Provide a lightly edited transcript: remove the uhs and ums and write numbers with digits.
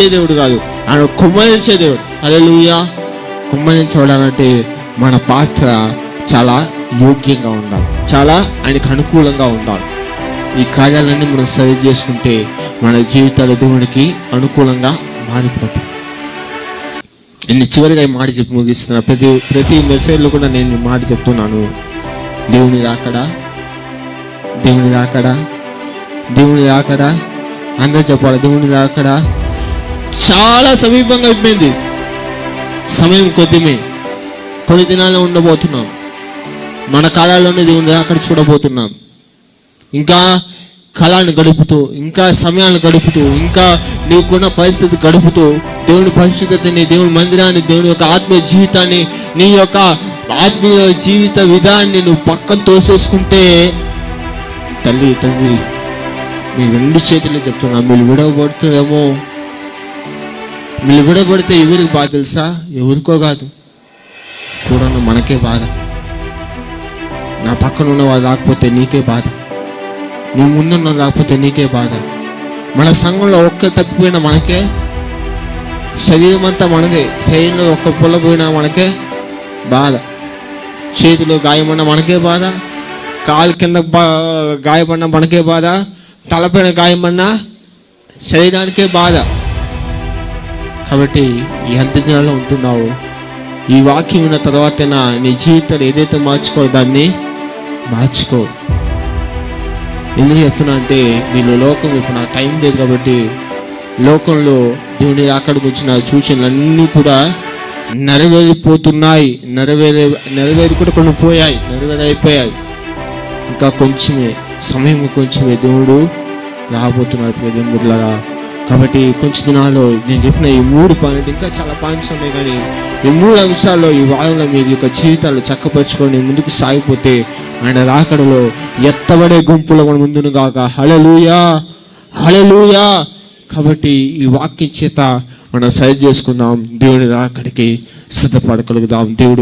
పెట్టే దేవుడు కాదు, ఆయన కుమ్మరించే దేవుడు. హల్లెలూయా. కుమ్మరించబడాలంటే మన పాత్ర చాలా యోగ్యంగా ఉండాలి, చాలా ఆయనకు అనుకూలంగా ఉండాలి. ఈ కార్యాలన్నీ మనం సరి చేసుకుంటే మన జీవితాలు దేవునికి అనుకూలంగా మారిపోతాయి. నేను చివరిగా ఈ మాట చెప్పి ముగిస్తున్నా. ప్రతి మెసేజ్లో కూడా నేను మాట చెప్తున్నాను, దేవుని రాకడా, దేవుని రాకడా, దేవుని రాకడా. అందరూ చెప్పాలి, దేవుని రాకడా చాలా సమీపంగా అయిపోయింది. సమయం కొద్దిమే, కొన్ని దినాల్లో ఉండబోతున్నాం. మన కాలాల్లోనే దేవుని రాకడ చూడబోతున్నాం. ఇంకా కాలాన్ని గడుపుతూ, ఇంకా సమయాన్ని గడుపుతూ, ఇంకా నీకున్న పరిస్థితి గడుపుతూ దేవుని పరిశుద్ధతని, దేవుని మందిరాన్ని, దేవుని యొక్క ఆత్మీయ జీవితాన్ని, నీ యొక్క ఆత్మీయ జీవిత విధాన్ని నువ్వు పక్కన తోసేసుకుంటే, తల్లి తండ్రి మీ రెండు చేతులు చెప్తున్నా, మీరు విడవబడుతుందేమో. మీరు విడవబడితే ఎవరికి బాధ తెలుసా? ఎవరికో కాదు, చూడన్న మనకే బాధ. నా పక్కన ఉన్న వాళ్ళు రాకపోతే నీకే బాధ, నీ ముందున్న రాకపోతే నీకే బాధ. మన సంఘంలో ఒక్క తప్పిపోయినా మనకే, శరీరం అంతా మనదే, శరీరంలో ఒక్క పుల్ల పోయినా మనకే బాధ, చేతిలో గాయమన్నా మనకే బాధ, కాలు కింద గాయపడినా మనకే బాధ, తలపైన గాయమన్నా శరీరానికే బాధ. కాబట్టి ఈ అంత్యదినాల్లో ఉంటున్నావు, ఈ వాక్యం ఉన్న తర్వాతైనా నీ జీవితాలు ఏదైతే మార్చుకో దాన్ని మార్చుకో. ఎందుకు చెప్తున్నా అంటే, మీలో లోకం ఇప్పుడు నాకు టైం లేదు కాబట్టి, లోకంలో దేవుని అక్కడికి వచ్చిన సూచనలన్నీ కూడా నెరవేరిపోతున్నాయి. నెరవేరి కూడా కొన్ని పోయాయి, నెరవేరైపోయాయి. ఇంకా కొంచెమే సమయం, కొంచెమే దేవుడు రాబోతున్నాడు ప్రియమిత్రులారా. కాబట్టి కొంచెం దినాల్లో నేను చెప్పిన ఈ 3 పాయింట్, ఇంకా చాలా పాయింట్స్ ఉన్నాయి, కానీ ఈ 3 అంశాల్లో ఈ వారంలో మీ యొక్క జీవితాలు చక్కపరుచుకొని ముందుకు సాగిపోతే ఆయన రాకడలో ఎత్తబడే గుంపులో మనం ముందును గాక. హల్లెలూయా, హల్లెలూయా. కాబట్టి ఈ వాక్యం చేత మనం సరి చేసుకుందాం, దేవుని రాకడికి సిద్ధపడగలుగుదాం. దేవుడు